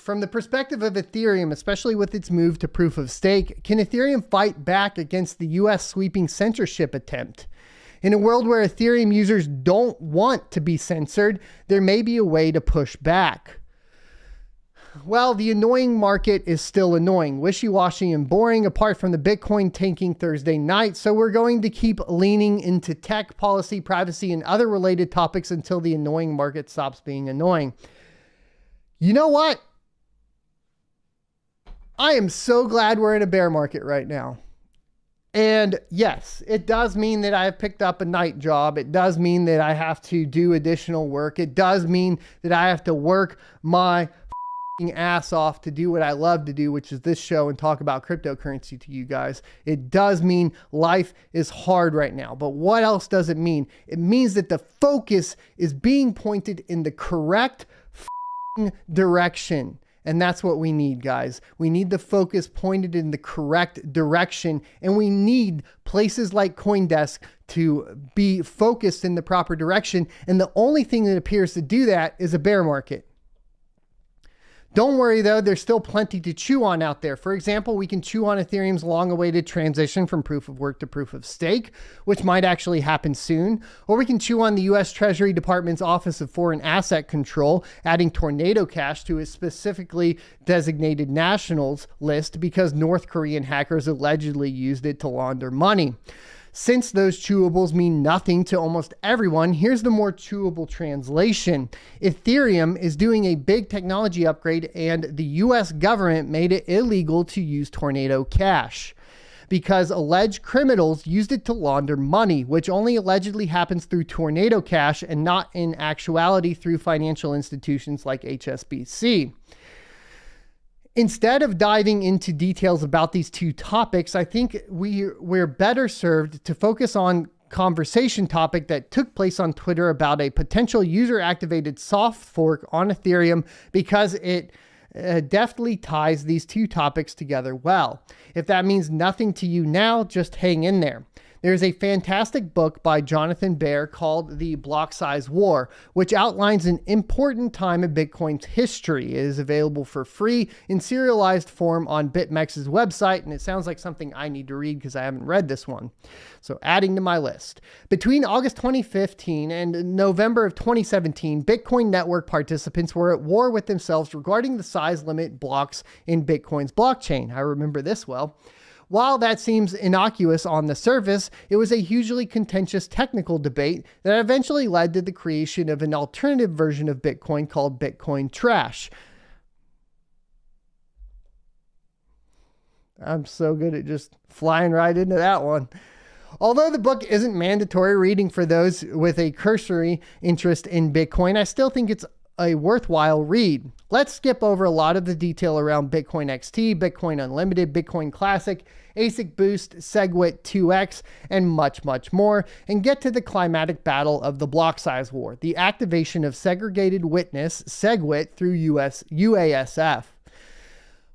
from the perspective of Ethereum, especially with its move to proof of stake, can Ethereum fight back against the US sweeping censorship attempt? In a world where Ethereum users don't want to be censored, there may be a way to push back. Well, the annoying market is still annoying, wishy-washy and boring apart from the Bitcoin tanking Thursday night. So we're going to keep leaning into tech, policy, privacy, and other related topics until the annoying market stops being annoying. You know what? I am so glad we're in a bear market right now. And yes, it does mean that I have picked up a night job. It does mean that I have to do additional work. It does mean that I have to work my ass off to do what I love to do, which is this show and talk about cryptocurrency to you guys. It does mean life is hard right now. But what else does it mean? It means that the focus is being pointed in the correct direction. And that's what we need, guys. We need the focus pointed in the correct direction. And we need places like CoinDesk to be focused in the proper direction. And the only thing that appears to do that is a bear market. Don't worry though, there's still plenty to chew on out there. For example, we can chew on Ethereum's long-awaited transition from proof of work to proof of stake, which might actually happen soon. Or we can chew on the US Treasury Department's Office of Foreign Asset Control, adding Tornado Cash to its specifically designated nationals list because North Korean hackers allegedly used it to launder money. Since those chewables mean nothing to almost everyone, here's the more chewable translation. Ethereum is doing a big technology upgrade and the US government made it illegal to use Tornado Cash because alleged criminals used it to launder money, which only allegedly happens through Tornado Cash and not in actuality through financial institutions like HSBC. Instead of diving into details about these two topics, I think we're better served to focus on conversation topic that took place on Twitter about a potential user-activated soft fork on Ethereum because it deftly ties these two topics together well. If that means nothing to you now, just hang in there. There's a fantastic book by Jonathan Baer called The Block Size War, which outlines an important time in Bitcoin's history. It is available for free in serialized form on BitMEX's website, and it sounds like something I need to read because I haven't read this one. So adding to my list. Between August 2015 and November of 2017, Bitcoin network participants were at war with themselves regarding the size limit blocks in Bitcoin's blockchain. I remember this well. While that seems innocuous on the surface, it was a hugely contentious technical debate that eventually led to the creation of an alternative version of Bitcoin called Bitcoin Trash. I'm so good at just flying right into that one. Although the book isn't mandatory reading for those with a cursory interest in Bitcoin, I still think it's a worthwhile read. Let's skip over a lot of the detail around Bitcoin XT, Bitcoin Unlimited, Bitcoin Classic, ASIC Boost, SegWit 2x, and much, much more, and get to the climatic battle of the block size war, the activation of segregated witness, SegWit, through UASF.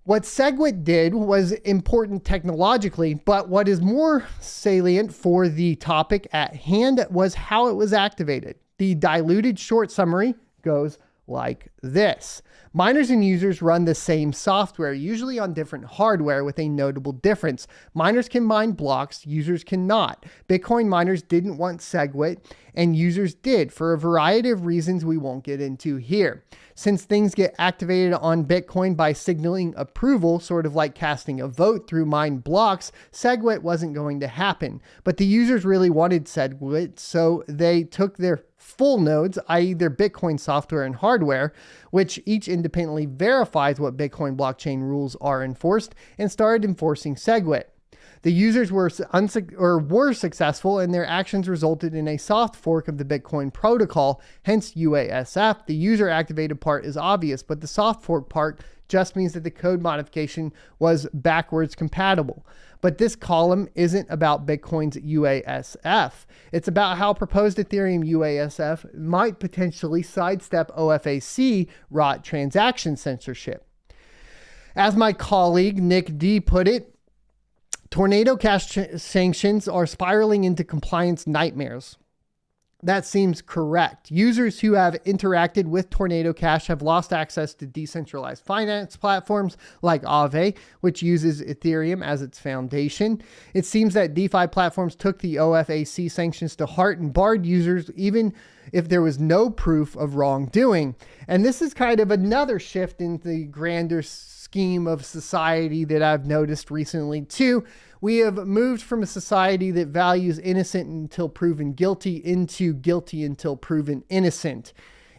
What SegWit did was important technologically, but what is more salient for the topic at hand was how it was activated. The diluted short summary goes like this. Miners and users run the same software, usually on different hardware with a notable difference. Miners can mine blocks, users cannot. Bitcoin miners didn't want SegWit, and users did for a variety of reasons we won't get into here. Since things get activated on Bitcoin by signaling approval, sort of like casting a vote through mined blocks, SegWit wasn't going to happen. But the users really wanted SegWit, so they took their full nodes, i.e. their Bitcoin software and hardware, which each independently verifies what Bitcoin blockchain rules are enforced, and started enforcing SegWit. The users were successful, and their actions resulted in a soft fork of the Bitcoin protocol, hence UASF. The user-activated part is obvious, but the soft fork part just means that the code modification was backwards compatible. But this column isn't about Bitcoin's UASF. It's about how proposed Ethereum UASF might potentially sidestep OFAC rot transaction censorship. As my colleague Nick D put it, Tornado Cash sanctions are spiraling into compliance nightmares. That seems correct. Users who have interacted with Tornado Cash have lost access to decentralized finance platforms like Aave, which uses Ethereum as its foundation. It seems that DeFi platforms took the OFAC sanctions to heart and barred users even if there was no proof of wrongdoing. And this is kind of another shift in the grander scheme of society that I've noticed recently too. We have moved from a society that values innocent until proven guilty into guilty until proven innocent.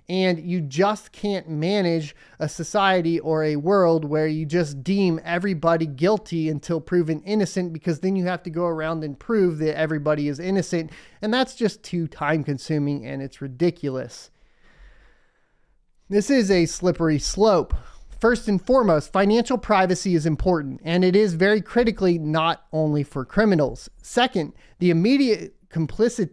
And you just can't manage a society or a world where you just deem everybody guilty until proven innocent, because then you have to go around and prove that everybody is innocent. And that's just too time consuming and it's ridiculous. This is a slippery slope. First and foremost, financial privacy is important, and it is very critically not only for criminals. Second, the immediate complicity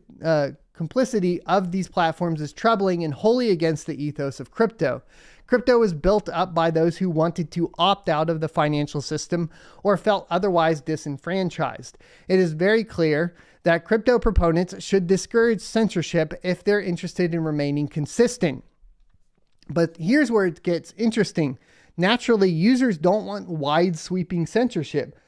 of these platforms is troubling and wholly against the ethos of crypto. Crypto was built up by those who wanted to opt out of the financial system or felt otherwise disenfranchised. It is very clear that crypto proponents should discourage censorship if they're interested in remaining consistent. But here's where it gets interesting. Naturally, users don't want wide sweeping censorship.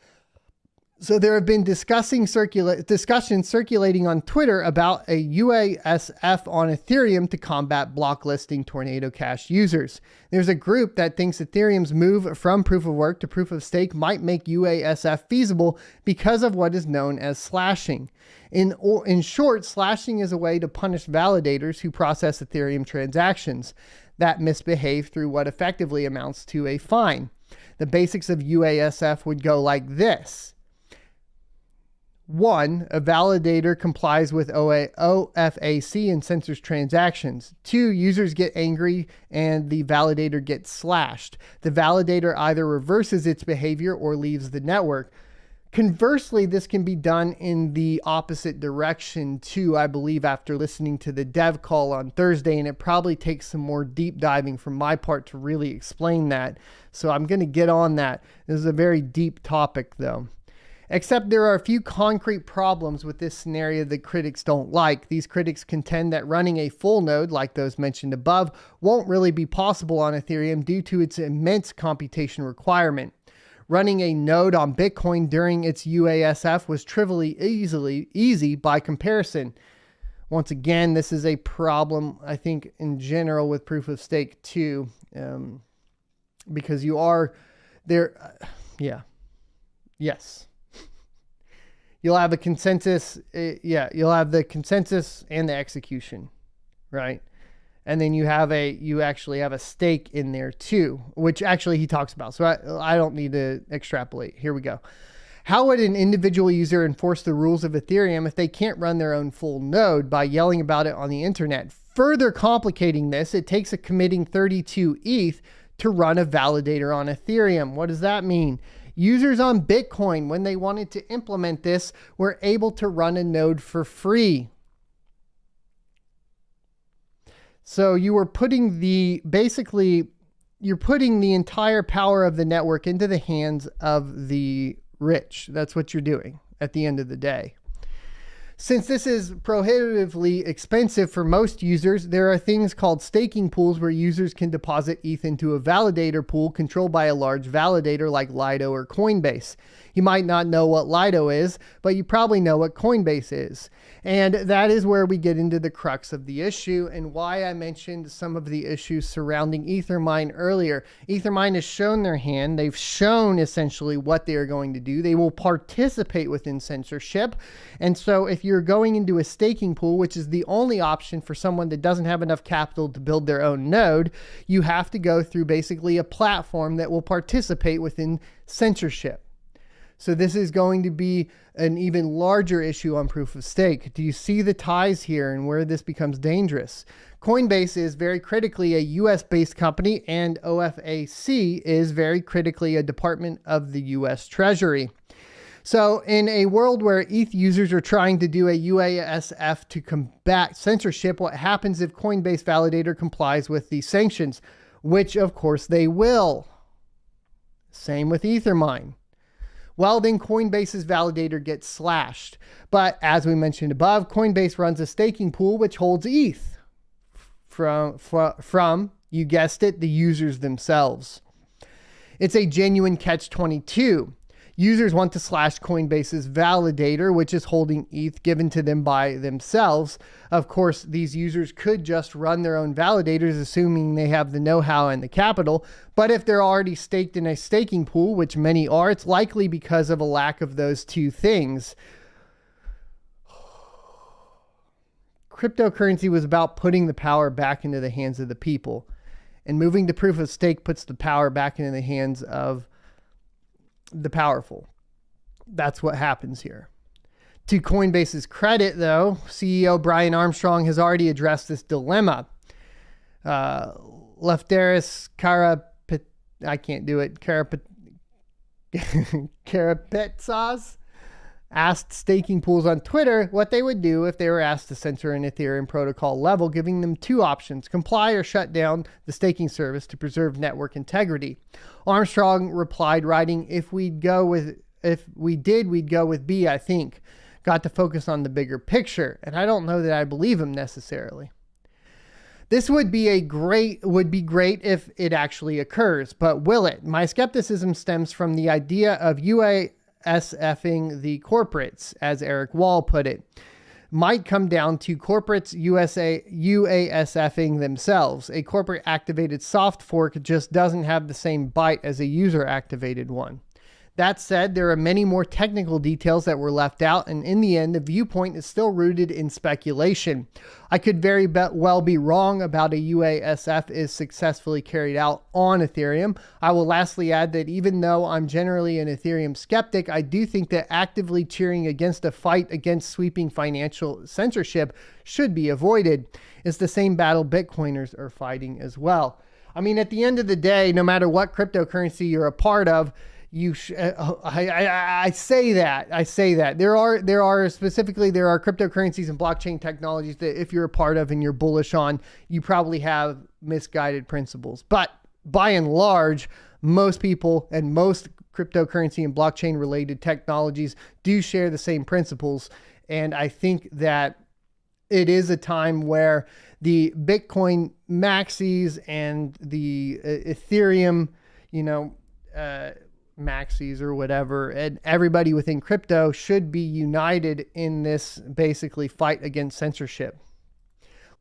So there have been discussions circulating on Twitter about a UASF on Ethereum to combat blocklisting Tornado Cash users. There's a group that thinks Ethereum's move from proof of work to proof of stake might make UASF feasible because of what is known as slashing. In short, slashing is a way to punish validators who process Ethereum transactions that misbehave through what effectively amounts to a fine. The basics of UASF would go like this. 1. A validator complies with OFAC and censors transactions. 2. Users get angry and the validator gets slashed. The validator either reverses its behavior or leaves the network. Conversely, this can be done in the opposite direction too, I believe, after listening to the dev call on Thursday, and it probably takes some more deep diving from my part to really explain that. So I'm going to get on that. This is a very deep topic though. Except there are a few concrete problems with this scenario that critics don't like. These critics contend that running a full node, like those mentioned above, won't really be possible on Ethereum due to its immense computation requirement. Running a node on Bitcoin during its UASF was trivially easy by comparison. Once again, this is a problem, I think, in general with proof of stake too, because you are there. Yes. You'll have a consensus. You'll have the consensus and the execution, right? And then you actually have a stake in there too, which actually he talks about. So I don't need to extrapolate. Here we go. How would an individual user enforce the rules of Ethereum if they can't run their own full node? By yelling about it on the internet. Further complicating this, it takes a committing 32 ETH to run a validator on Ethereum. What does that mean? Users on Bitcoin, when they wanted to implement this, were able to run a node for free. So you were you're putting the entire power of the network into the hands of the rich. That's what you're doing at the end of the day. Since this is prohibitively expensive for most users, there are things called staking pools where users can deposit ETH into a validator pool controlled by a large validator like Lido or Coinbase. You might not know what Lido is, but you probably know what Coinbase is. And that is where we get into the crux of the issue and why I mentioned some of the issues surrounding Ethermine earlier. Ethermine has shown their hand. They've shown essentially what they are going to do. They will participate within censorship. And so if you're going into a staking pool, which is the only option for someone that doesn't have enough capital to build their own node, you have to go through basically a platform that will participate within censorship. So this is going to be an even larger issue on proof of stake. Do you see the ties here and where this becomes dangerous? Coinbase is very critically a US-based company, and OFAC is very critically a department of the US Treasury. So in a world where ETH users are trying to do a UASF to combat censorship, what happens if Coinbase Validator complies with the sanctions? Which of course they will. Same with Ethermine. well, then Coinbase's validator gets slashed. But as we mentioned above, Coinbase runs a staking pool which holds ETH from, you guessed it, the users themselves. It's a genuine catch-22. Users want to slash Coinbase's validator, which is holding ETH given to them by themselves. Of course, these users could just run their own validators, assuming they have the know-how and the capital. But if they're already staked in a staking pool, which many are, it's likely because of a lack of those two things. Cryptocurrency was about putting the power back into the hands of the people. And moving to proof of stake puts the power back into the hands of the powerful. That's what happens here. To Coinbase's credit, though, CEO Brian Armstrong has already addressed this dilemma. Lefteris Karapetsas asked staking pools on Twitter what they would do if they were asked to censor an Ethereum protocol level, giving them two options: comply or shut down the staking service to preserve network integrity. Armstrong replied, writing, if we did, we'd go with B, I think. Got to focus on the bigger picture. And I don't know that I believe him necessarily. This would be great if it actually occurs, but will it? My skepticism stems from the idea of UASFing the corporates, as Eric Wall put it. Might come down to corporates UASFing themselves. A corporate activated soft fork just doesn't have the same bite as a user activated one. That said, there are many more technical details that were left out, and in the end, the viewpoint is still rooted in speculation. I could very well be wrong about a UASF is successfully carried out on Ethereum. I will lastly add that even though I'm generally an Ethereum skeptic, I do think that actively cheering against a fight against sweeping financial censorship should be avoided. It's the same battle Bitcoiners are fighting as well. I mean, at the end of the day, no matter what cryptocurrency you're a part of, I say that there are cryptocurrencies and blockchain technologies that if you're a part of and you're bullish on, you probably have misguided principles. But by and large, most people and most cryptocurrency and blockchain related technologies do share the same principles. And I think that it is a time where the Bitcoin maxis and the Ethereum, maxis or whatever, and everybody within crypto should be united in this basically fight against censorship.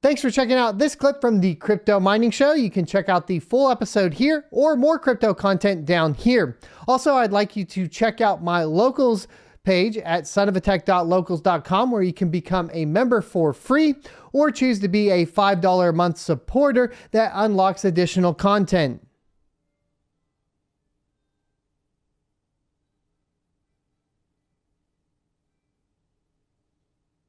Thanks for checking out this clip from the Crypto Mining Show. You can check out the full episode here or more crypto content down here. Also, I'd like you to check out my locals page at sonofatech.locals.com, where you can become a member for free or choose to be a $5 a month supporter that unlocks additional content.